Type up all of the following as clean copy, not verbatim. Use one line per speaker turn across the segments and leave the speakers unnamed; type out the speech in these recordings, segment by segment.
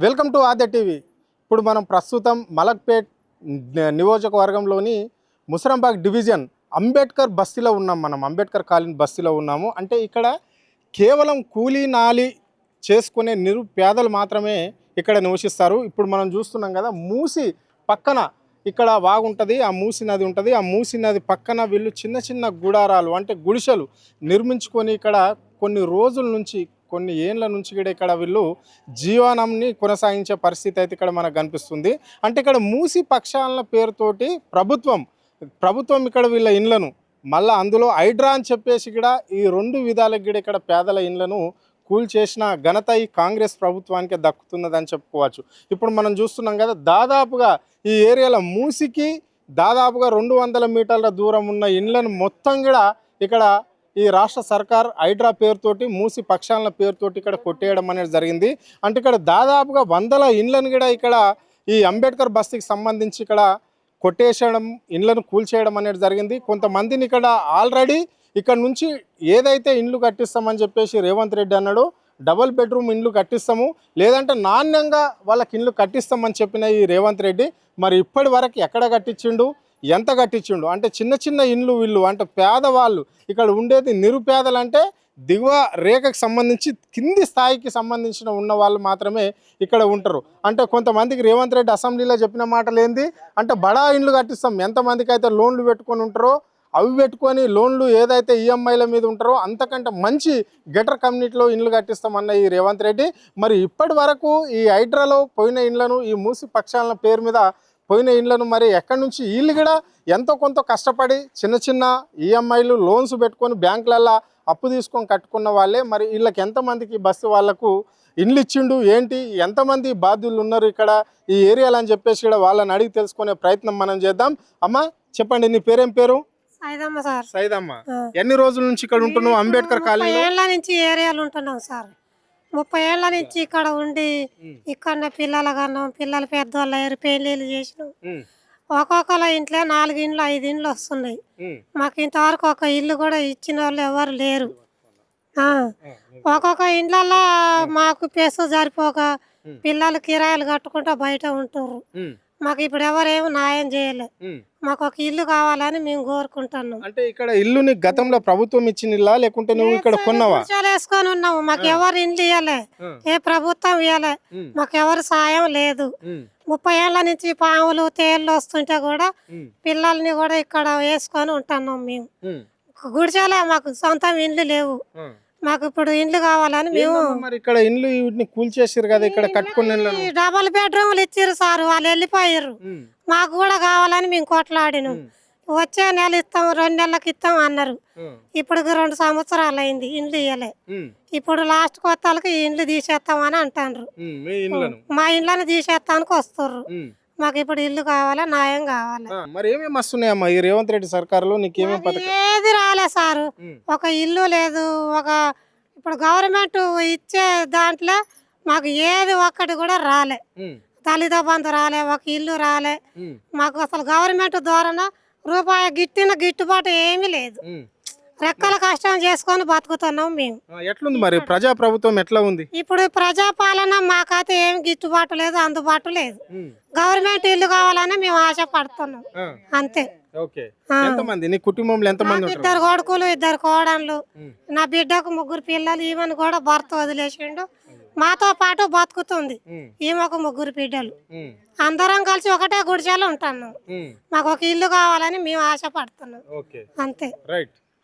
Welcome to Aadya TV. ఇప్పుడు మనం ప్రస్తుతం మలక్పేట్ నియోజకవర్గంలోని ముసరంబాగ్ డివిజన్ అంబేద్కర్ బస్తీలో ఉన్నాం. మనం అంబేద్కర్ కాలనీ బస్తీలో ఉన్నాము. అంటే ఇక్కడ కేవలం కూలీ నాలి చేసుకునే నిరుపేదలు మాత్రమే ఇక్కడ నివసిస్తారు. ఇప్పుడు మనం చూస్తున్నాం కదా, మూసి పక్కన ఇక్కడ వాగుంటుంది, ఆ మూసి నది ఉంటుంది. ఆ మూసి నది పక్కన వీళ్ళు చిన్న చిన్న గుడారాలు అంటే గుడిసెలు నిర్మించుకొని ఇక్కడ కొన్ని రోజుల నుంచి కొన్ని ఏళ్ళ నుంచి కూడా ఇక్కడ వీళ్ళు జీవనంని కొనసాగించే పరిస్థితి అయితే ఇక్కడ మనకు కనిపిస్తుంది. అంటే ఇక్కడ మూసి పక్షాల పేరుతోటి ప్రభుత్వం ఇక్కడ వీళ్ళ ఇండ్లను మళ్ళీ అందులో హైడ్రా అని చెప్పేసి కూడా ఈ రెండు విధాలకు కూడా ఇక్కడ పేదల ఇండ్లను కూల్చేసిన ఘనత ఈ కాంగ్రెస్ ప్రభుత్వానికి దక్కుతున్నదని చెప్పుకోవచ్చు. ఇప్పుడు మనం చూస్తున్నాం కదా, దాదాపుగా ఈ ఏరియాలో మూసికి దాదాపుగా 200 మీటర్ల దూరం ఉన్న ఇండ్లను మొత్తం కూడా ఇక్కడ ఈ రాష్ట్ర సర్కార్ హైడ్రా పేరుతోటి మూసి పక్షాల పేరుతోటి ఇక్కడ కొట్టేయడం అనేది జరిగింది. అంటే ఇక్కడ దాదాపుగా 100 ఇండ్లను కూడా ఇక్కడ ఈ అంబేద్కర్ బస్తీకి సంబంధించి ఇక్కడ కొట్టేయడం, ఇండ్లను కూల్చేయడం అనేది జరిగింది. కొంతమందిని ఇక్కడ ఆల్రెడీ ఇక్కడ నుంచి ఏదైతే ఇండ్లు కట్టిస్తామని చెప్పేసి రేవంత్ రెడ్డి అన్నాడు, డబుల్ బెడ్రూమ్ ఇండ్లు కట్టిస్తాము, లేదంటే నాణ్యంగా వాళ్ళకి ఇండ్లు కట్టిస్తామని చెప్పిన ఈ రేవంత్ రెడ్డి మరి ఇప్పటి వరకు ఎక్కడ కట్టించిండు, ఎంత కట్టించిండు? అంటే చిన్న చిన్న ఇండ్లు వీళ్ళు అంటే పేదవాళ్ళు ఇక్కడ ఉండేది నిరుపేదలు, అంటే దిగువ రేఖకు సంబంధించి కింది స్థాయికి సంబంధించిన ఉన్న వాళ్ళు మాత్రమే ఇక్కడ ఉంటారు. అంటే కొంతమందికి రేవంత్ రెడ్డి అసెంబ్లీలో చెప్పిన మాటలు ఏంది అంటే బడా ఇండ్లు కట్టిస్తాం, ఎంతమందికి అయితే లోన్లు పెట్టుకొని ఉంటారో అవి పెట్టుకొని లోన్లు ఏదైతే ఈఎంఐల మీద ఉంటారో అంతకంటే మంచి గెటర్ కమ్యూనిటీలో ఇండ్లు కట్టిస్తామన్న ఈ రేవంత్ రెడ్డి మరి ఇప్పటి వరకు ఈ హైడ్రాలో పోయిన ఇండ్లను, ఈ మూసి పక్షాల పేరు మీద పోయిన ఇండ్లను మరి ఎక్కడి నుంచి వీళ్ళు కూడా ఎంతో కొంత కష్టపడి చిన్న చిన్న ఈఎంఐలు లోన్స్ పెట్టుకొని బ్యాంకులల్లో అప్పు తీసుకొని కట్టుకున్న వాళ్ళే మరి వీళ్ళకి ఎంతమందికి బస్సు వాళ్ళకు ఇండ్లు ఇచ్చిండు ఏంటి, ఎంతమంది బాధ్యులు ఉన్నారు ఇక్కడ ఈ ఏరియాలో అని చెప్పేసి కూడా వాళ్ళని అడిగి తెలుసుకునే ప్రయత్నం మనం చేద్దాం. అమ్మ చెప్పండి, నీ పేరేం పేరు?
సైదమ్మ సార్.
సైదమ్మ, ఎన్ని రోజుల నుంచి ఇక్కడ ఉంటున్నావు అంబేద్కర్ కాలనీ?
30 ఏళ్ల నుంచి ఏరియాలు ఉంటున్నాం సార్. 30 ఏళ్ల నుంచి ఇక్కడ ఉండి ఇక్కడ పిల్లల కన్నాం, పిల్లలు పెద్దవాళ్ళు అయ్యారు, పెళ్లిళ్ళు చేసినాం. ఒక్కొక్కల ఇంట్లో 4 ఇండ్లు 5 ఇండ్లు వస్తున్నాయి. మాకు ఇంతవరకు ఒక ఇల్లు కూడా ఇచ్చిన వాళ్ళు ఎవరు లేరు. ఒక్కొక్క ఇండ్లలో మాకు పెసు సరిపోక పిల్లలు కిరాయిలు కట్టుకుంటా బయట ఉంటుర్రు. మాకు ఇప్పుడు ఎవరేమో న్యాయం చేయలే. మాకు ఒక ఇల్లు కావాలని మేము కోరుకుంటున్నాం.
అంటే ఇక్కడ ఇల్లుని గతంలో ప్రభుత్వం ఇచ్చిన ఇల్లా లేకుంటే నువ్వు ఇక్కడ కొన్నావా?
వేసుకొని ఉన్నాము, మాకు ఎవరు ఇండ్లు ఇవ్వలే, ఏ ప్రభుత్వం ఇవ్వలే, మాకు ఎవరు సాయం లేదు. 30 ఏళ్ల నుంచి పాములు తేళ్ళు వస్తుంటే కూడా పిల్లల్ని కూడా ఇక్కడ వేసుకొని ఉంటున్నాం మేము. గుడిచాలే, మాకు సొంతం ఇండ్లు లేవు. మాకు ఇప్పుడు ఇండ్లు కావాలని మేము
మరి ఇక్కడ ఇండ్లు కూల్చేసారు కదా, ఇక్కడ కట్టుకున్న
డబల్ బెడ్రూమ్లు ఇచ్చారు సార్, వాళ్ళు వెళ్ళిపోయారు. మాకు కూడా కావాలని మేము కొట్లాడినాం. వచ్చే నెల ఇస్తాం, 2 నెలలకు ఇస్తాం అన్నారు. ఇప్పుడు 2 సంవత్సరాలు అయింది ఇండ్లు ఇవ్వలే. ఇప్పుడు లాస్ట్ కొత్తలకి ఇండ్లు తీసేస్తామని అంటారు. మా ఇండ్లను తీసేస్తానికి వస్తుర్రు. మాకు ఇప్పుడు ఇల్లు కావాలా, న్యాయం కావాలి.
మరి ఏమేమి వస్తున్నాయమ్మా ఈ రేవంత్ రెడ్డి సర్కారులో?
ఏది రాలే సారు, ఒక ఇల్లు లేదు. ఇప్పుడు గవర్నమెంట్ ఇచ్చే దాంట్లో మాకు ఏది ఒక్కటి కూడా రాలే. దళిత బంధు రాలే, ఒక ఇల్లు రాలే. మాకు అసలు గవర్నమెంట్ ద్వారా రూపాయి గిట్టుబాటు ఏమీ లేదు. రెక్కల కష్టం చేసుకొని బతుకుతున్నాం మేము.
ఎట్లుంది మరి ప్రజా ప్రభుత్వం ఎట్లా ఉంది?
ఇప్పుడు ప్రజాపాలన మాకైతే ఏమి గిట్టుబాటు లేదు, అందుబాటు లేదు. గవర్నమెంట్ ఇల్లు కావాలని మేము ఆశపడుతున్నాం అంతే.
నీ కుటుంబంలో ఎంతమంది?
2 కొడుకులు 2 కోడళ్ళు. నా బిడ్డకు 3 పిల్లలు. ఈమెను కూడా భర్త వదిలేసిండు, మాతో పాటు బతుకుతుంది. ఈమెకు 3 బిడ్డలు. అందరం కలిసి ఒకటే గుడిసెలో ఉంటున్నాం. మాకు ఒక ఇల్లు కావాలని మేము ఆశపడుతున్నాం అంతే.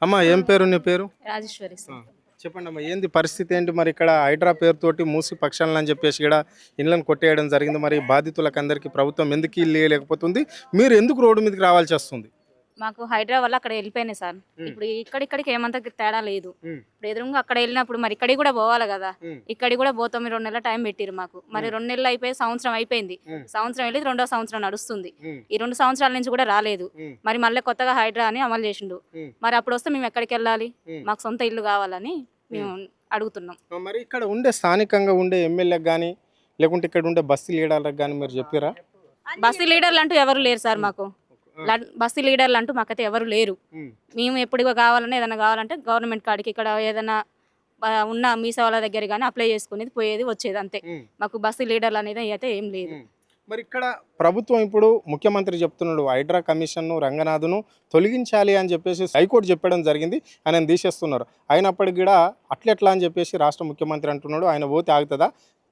అమ్మా ఏం పేరు నీ పేరు?
రాజేశ్వరి.
చెప్పండి అమ్మా, ఏంది పరిస్థితి ఏంటి మరి ఇక్కడ హైడ్రా పేరుతోటి మూసి పక్షాలను అని చెప్పేసి కూడా ఇళ్ళని కొట్టేయడం జరిగింది. మరి బాధితులకు అందరికీ ప్రభుత్వం ఎందుకు ఇల్లు ఇవ్వలేకపోతుంది? మీరు ఎందుకు రోడ్డు మీదకి రావాల్సి వస్తుంది?
మాకు హైడ్రా వల్ల అక్కడ వెళ్ళిపోయినాయి సార్. ఇప్పుడు ఇక్కడికి ఏమంత తేడా లేదు. ఇప్పుడు ఎదురుగా అక్కడ వెళ్ళినప్పుడు మరి ఇక్కడికి కూడా పోవాలి కదా. ఇక్కడికి కూడా పోతాం. 2 నెలల టైం పెట్టిరు మాకు. మరి 2 నెలలు అయిపోయి సంవత్సరం అయిపోయింది. సంవత్సరం వెళ్ళి 2వ సంవత్సరం నడుస్తుంది. ఈ 2 సంవత్సరాల నుంచి కూడా రాలేదు. మరి మళ్ళీ కొత్తగా హైడ్రా అని అమలు చేసిండు. మరి అప్పుడు వస్తే మేము ఎక్కడికి వెళ్ళాలి? మాకు సొంత ఇల్లు కావాలని మేము అడుగుతున్నాం.
మరి ఇక్కడ ఉండే స్థానికంగా ఉండే ఎమ్మెల్యేకి కానీ లేకుంటే ఇక్కడ ఉండే బస్తీ లీడర్లకు కానీ మీరు చెప్పారా?
బస్తీ లీడర్లు అంటూ ఎవరు లేరు సార్. మాకు బస్తీ లీడర్లు అంటూ మాకైతే ఎవరు లేరు. మేము ఎప్పుడు కావాలన్నా ఏదైనా కావాలంటే గవర్నమెంట్ కాడికి ఇక్కడ ఏదైనా ఉన్న మీ సేవల దగ్గర కానీ అప్లై చేసుకునేది పోయేది వచ్చేది అంతే. మాకు బస్సు లీడర్లు అనేది అయితే ఏం లేదు.
మరి ఇక్కడ ప్రభుత్వం ఇప్పుడు ముఖ్యమంత్రి చెప్తున్నాడు హైడ్రా కమిషన్ను రంగనాథ్ను తొలగించాలి అని చెప్పేసి హైకోర్టు చెప్పడం జరిగింది, ఆయన తీసేస్తున్నారు. అయినప్పటికీ కూడా అట్లెట్లా అని చెప్పేసి రాష్ట్ర ముఖ్యమంత్రి అంటున్నాడు. ఆయన పోతే ఆగుతుందా?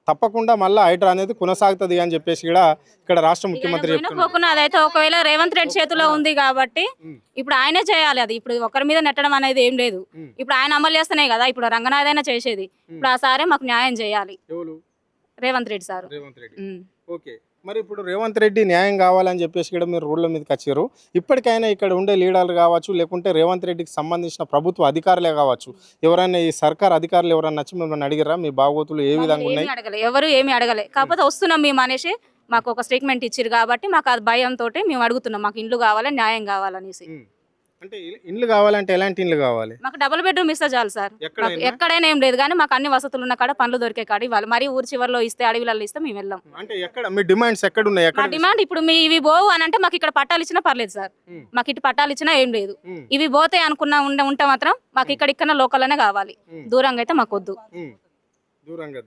తప్పకుండా మళ్ళీ హైడ్రా అనేది కొనసాగుతుంది అని చెప్పేసి కూడా ఇక్కడ రాష్ట్ర ముఖ్యమంత్రి చెప్తున్నారు.
అదైతే ఒకవేళ రేవంత్ రెడ్డి చేతిలో ఉంది కాబట్టి ఇప్పుడు ఆయనే చేయాలి. అది ఇప్పుడు ఒకరి మీద నెట్టడం అనేది ఏం లేదు. ఇప్పుడు ఆయన అమలు చేస్తేనే కదా ఇప్పుడు రంగనాథ్ అయినా చేసేది. ఇప్పుడు ఆ సారే మాకు న్యాయం చేయాలి, రేవంత్ రెడ్డి సార్.
ఓకే, మరి ఇప్పుడు రేవంత్ రెడ్డి న్యాయం కావాలని చెప్పేసి కూడా మీరు రోడ్ల మీదకి వచ్చారు. ఇప్పటికైనా ఇక్కడ ఉండే లీడర్లు కావచ్చు, లేకుంటే రేవంత్ రెడ్డికి సంబంధించిన ప్రభుత్వ అధికారులే కావచ్చు, ఎవరైనా ఈ సర్కార్ అధికారులు ఎవరైనా వచ్చి మిమ్మల్ని అడిగారా మీ బాగోతులు ఏ విధంగా ఉన్నాయి?
ఎవరు ఏమి అడగలే. కాకపోతే వస్తున్నాం మేము అనేసి మాకు ఒక స్టేట్మెంట్ ఇచ్చారు కాబట్టి మాకు అది భయంతో మేము అడుగుతున్నాం. మాకు ఇండ్లు కావాలి, న్యాయం కావాలనేసి.
అంటే ఇండ్లు కావాలంటే ఎలాంటి ఇండ్లు కావాలి?
మాకు డబుల్ బెడ్రూమ్ ఇస్తే చాలు సార్. ఎక్కడైనా ఏం లేదు కానీ మాకు అన్ని వసతులు ఉన్న కాడ, పనులు దొరికే కాడ ఇవ్వాలి. మరి ఊరి చివరిలో ఇస్తే, అడవిలలో ఇస్తే మేము వెళ్ళాం.
అంటే ఎక్కడ మీ డిమాండ్స్ ఎక్కడ ఉన్నాయి?
మా డిమాండ్ ఇప్పుడు మీ ఇవి పోవు అని అంటే మాకు ఇక్కడ పట్టాలు ఇచ్చినా పర్లేదు సార్. మాకు ఇటు పట్టాలు ఇచ్చినా ఏం లేదు. ఇవి పోతే అనుకున్నా ఉంటే మాత్రం మాకు ఇక్కడ లోకల్లోనే కావాలి. దూరంగా అయితే మాకు వద్దు.
దూరంగా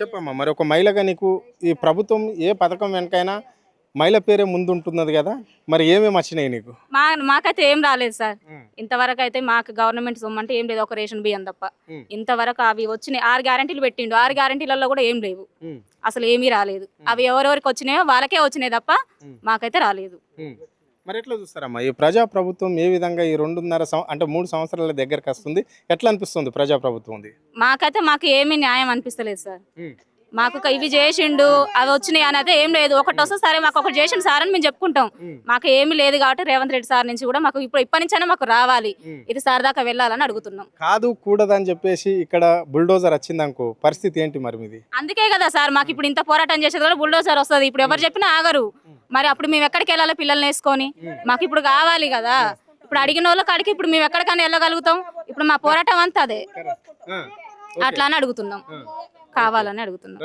చెప్పమ్మా, మరి ఒక మహిళగా నీకు ఈ ప్రభుత్వం ఏ పథకం వెనకైనా మహిళ పేరే ముందు ఉంటున్నది కదా, మరి ఏమేమి వచ్చినాయి నీకు?
మాకైతే ఏం రాలేదు సార్. ఇంతవరకు అయితే మాకు గవర్నమెంట్ సొమ్ము అంటే ఏం లేదు, ఒక రేషన్ బియ్యం తప్ప. ఇంతవరకు అవి వచ్చినాయి. 6 గ్యారెంటీలు పెట్టిండు, 6 గ్యారెంటీలలో కూడా ఏం లేవు, అసలు ఏమీ రాలేదు. అవి ఎవరెవరికి వచ్చినాయో వాళ్ళకే వచ్చినాయి తప్ప మాకైతే రాలేదు.
మరి ఎట్లా చూస్తారమ్మా ఈ ప్రజా ప్రభుత్వం ఏ విధంగా ఈ 2.5 అంటే 3 సంవత్సరాల దగ్గరకు వస్తుంది? ఎట్లా అనిపిస్తుంది ప్రజా ప్రభుత్వం?
మాకు ఏమీ న్యాయం అనిపిస్తలేదు సార్. మాకు ఇవి చేసిండు, అవి వచ్చినాయి అని అయితే ఏం లేదు. ఒకటి వస్తే సరే మాకు ఒకటి చేసిండు సార్ అని మేము చెప్పుకుంటాం. మాకు ఏమీ లేదు కాబట్టి రేవంత్ రెడ్డి సార్ నుంచి కూడా మాకు ఇప్పటి నుంచైనా మాకు రావాలి, ఇది సార్ దాకా వెళ్ళాలని అడుగుతున్నాం.
కాదు కూడదని చెప్పేసి ఇక్కడ బుల్డోజర్ వచ్చిందనుకో, పరిస్థితి ఏంటి మరి మీది?
అందుకే కదా సార్ మాకు ఇప్పుడు ఇంత పోరాటం చేసేది కూడా బుల్డోజర్ వస్తుంది. ఇప్పుడు ఎవరు చెప్పినా ఆగరు. మరి అప్పుడు మేము ఎక్కడికి వెళ్ళాలి పిల్లల్ని వేసుకొని? మాకు ఇప్పుడు కావాలి కదా. ఇప్పుడు అడిగిన వాళ్ళకి అడిగి ఇప్పుడు మేము ఎక్కడికైనా వెళ్ళగలుగుతాం. ఇప్పుడు మా పోరాటం అంతా అదే, అట్లా అని అడుగుతున్నాం, కావాలని అడుగుతున్నాం.